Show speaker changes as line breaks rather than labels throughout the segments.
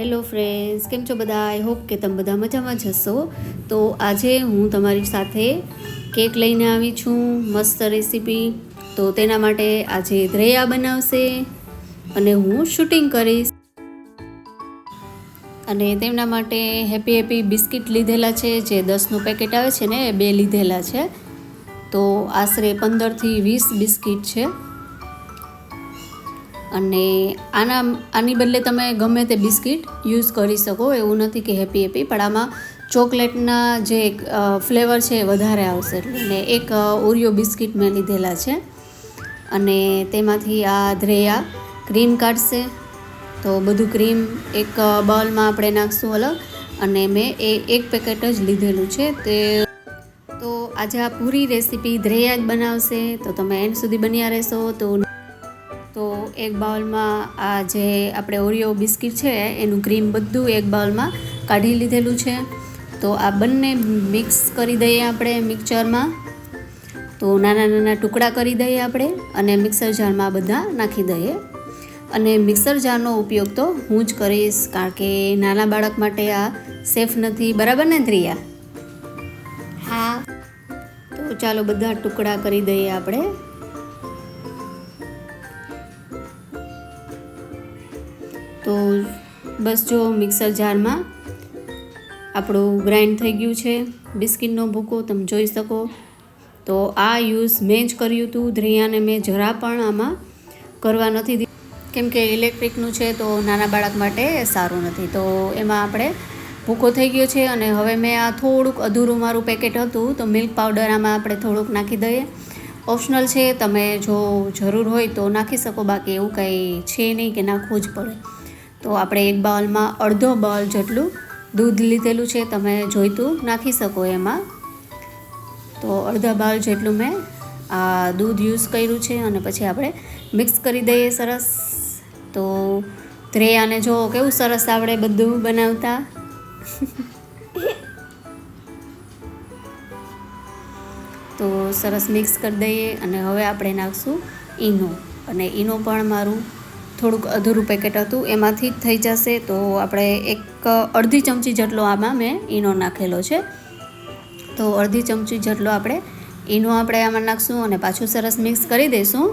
Hello friends, કેમ છો બધા? આઈ હોપ કે તમે બધા મજામાં જ હશો. તો આજે હું તમારી સાથે કેક લઈને આવી છું, મસ્ત રેસીપી. તો તેના માટે આજે ધ્રેયા બનાવશે અને હું શૂટિંગ કરીશ. અને તેમના માટે હેપી હેપી બિસ્કિટ લીધેલા છે, જે 10નું પેકેટ આવે છે ને, એ 2 લીધેલા છે. તો આશરે 15થી 20 બિસ્કિટ છે. અને આની બદલે તમે ગમે તે બિસ્કિટ યુઝ કરી શકો, એવું નથી કે હેપી હેપી, પણ આમાં ચોકલેટના જે ફ્લેવર છે એ વધારે આવશે. અને એક ઓરિયો બિસ્કિટ મેં લીધેલા છે. અને તેમાંથી આ ધ્રેયા ક્રીમ કાઢશે. તો બધું ક્રીમ એક બાઉલમાં આપણે નાખશું અલગ. અને મેં એક પેકેટ જ લીધેલું છે. તો આજે આ પૂરી રેસીપી ધ્રેયા જ બનાવશે, તો તમે એન્ડ સુધી બન્યા રહેશો. તો એક બાઉલમાં આ જે આપણે ઓરિયો બિસ્કિટ છે એનું ક્રીમ બધું એક બાઉલમાં કાઢી લીધેલું છે. તો આ બંને મિક્સ કરી દઈએ આપણે મિક્સરમાં. તો નાના નાના ટુકડા કરી દઈએ આપણે અને મિક્સર જારમાં બધા નાખી દઈએ. અને મિક્સર જારનો ઉપયોગ તો હું જ કરીશ, કારણ કે નાના બાળક માટે આ સેફ નથી. બરાબર ને ધ્રેયા? હા. તો ચાલો બધા ટુકડા કરી દઈએ આપણે. તો બસ જો મિક્સર જારમાં આપણું ગ્રાઇન્ડ થઈ ગયું છે બિસ્કિટનો ભૂકો, તમે જોઈ શકો. તો આ યુઝ મેં જ કર્યું હતું. ધ્રેયાને મેં જરા પણ આમાં કરવા નથી દીધું, કેમ કે ઇલેક્ટ્રિકનું છે તો નાના બાળક માટે સારું નથી. તો એમાં આપણે ભૂકો થઈ ગયો છે. અને હવે મેં આ થોડુંક અધૂરું મારું પેકેટ હતું, તો મિલ્ક પાવડર આમાં આપણે થોડુંક નાખી દઈએ. ઓપ્શનલ છે, તમે જો જરૂર હોય તો નાખી શકો, બાકી એવું કંઈ છે નહીં કે નાખવું જ પડે. તો આપણે એક બાઉલમાં અડધો બાઉલ જેટલું દૂધ લીધેલું છે, તમે જોઈતું નાખી શકો એમાં. તો અડધા બાઉલ જેટલું મેં આ દૂધ યુઝ કર્યું છે. અને પછી આપણે મિક્સ કરી દઈએ સરસ. તો ધ્રેયાને જો કેવું સરસ આવડે બધું બનાવતા. તો સરસ મિક્સ કરી દઈએ. અને હવે આપણે નાખશું ઈનો. અને ઈનો પણ મારું થોડુંક અધૂરું પેકેટ હતું, એમાંથી જ થઈ જશે. તો આપણે અડધી ચમચી જેટલો આમાં મેં ઈનો નાખેલો છે. તો અડધી ચમચી જેટલો આપણે ઈનો આમાં નાખશું અને પાછું સરસ મિક્સ કરી દઈશું.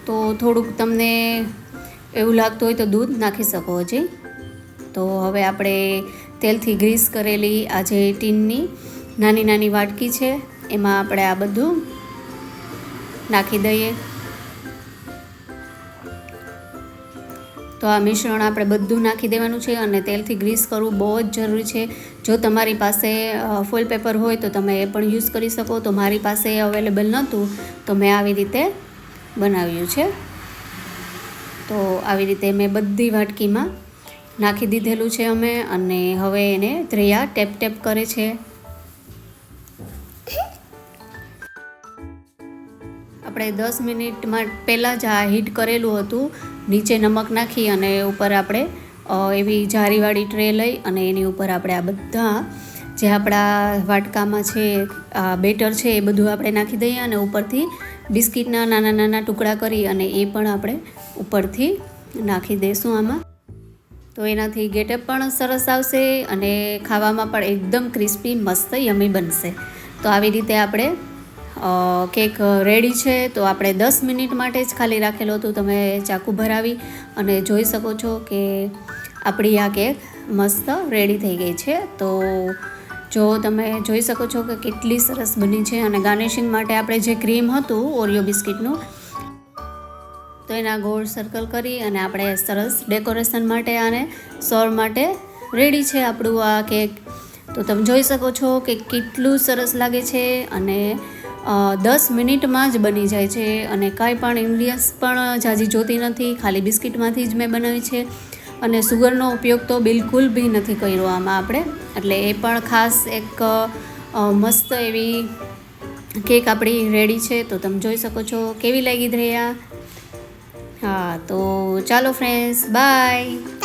તો થોડુંક તમને એવું લાગતું હોય તો દૂધ નાખી શકો હજી. તો હવે આપણે તેલથી ગ્રીસ કરેલી આ જે ટીનની નાની નાની વાટકી છે, એમાં આપણે આ બધું નાખી દઈએ. તો આ મિશ્રણ આપણે બધું નાખી દેવાનું છે. અને તેલથી ગ્રીસ કરવું બહુ જ જરૂરી છે. જો તમારી પાસે ફોઇલ પેપર હોય તો તમે એ પણ યુઝ કરી શકો. તો મારી પાસે અવેલેબલ નહોતું, તો મેં આવી રીતે બનાવ્યું છે. તો આવી રીતે મેં બધી વાટકીમાં નાખી દીધેલું છે અમે. અને હવે એને ધ્રેયા ટેપ ટેપ કરે છે. આપણે 10 મિનિટમાં પહેલાં જ આ હીટ કરેલું હતું, નીચે નમક નાખી અને ઉપર આપણે એવી જારીવાળી ટ્રે લઈ અને એની ઉપર આપણે આ બધા જે આપણા વાટકામાં છે આ બેટર છે એ બધું આપણે નાખી દઈએ. અને ઉપરથી બિસ્કિટના નાના નાના ટુકડા કરી અને એ પણ આપણે ઉપરથી નાખી દઈશું આમાં. તો એનાથી ગેટઅપ પણ સરસ આવશે અને ખાવામાં પણ એકદમ ક્રિસ્પી મસ્ત યમી બનશે. તો આવી રીતે આપણે કેક રેડી છે. તો આપણે 10 મિનિટ માટે જ ખાલી રાખેલું હતું. તમે ચાકુ ભરાવી અને જોઈ શકો છો કે આપણી આ કેક મસ્ત રેડી થઈ ગઈ છે. તો જો તમે જોઈ શકો છો કે કેટલી સરસ બની છે. અને ગાર્નિશિંગ માટે આપણે જે ક્રીમ હતું ઓરિયો બિસ્કિટનું, તો એના ગોળ સર્કલ કરી અને આપણે સરસ ડેકોરેશન માટે આને સર્વ માટે રેડી છે આપણું આ કેક. તો તમે જોઈ શકો છો કે કેટલું સરસ લાગે છે. અને 10 મિનિટમાં જ બની જાય છે. અને કાંઈ પણ ઇન્ગ્રીડિયન્ટ્સ પણ ઝાઝી જોતી નથી, ખાલી બિસ્કિટમાંથી જ મેં બનાવી છે. અને સુગરનો ઉપયોગ તો બિલકુલ બી નથી કર્યો આમાં આપણે. એટલે એ પણ ખાસ એક મસ્ત એવી કેક આપણી રેડી છે. તો તમે જોઈ શકો છો. કેવી લાગી ધ્રેયા? હા, તો ચાલો ફ્રેન્ડ્સ, બાય.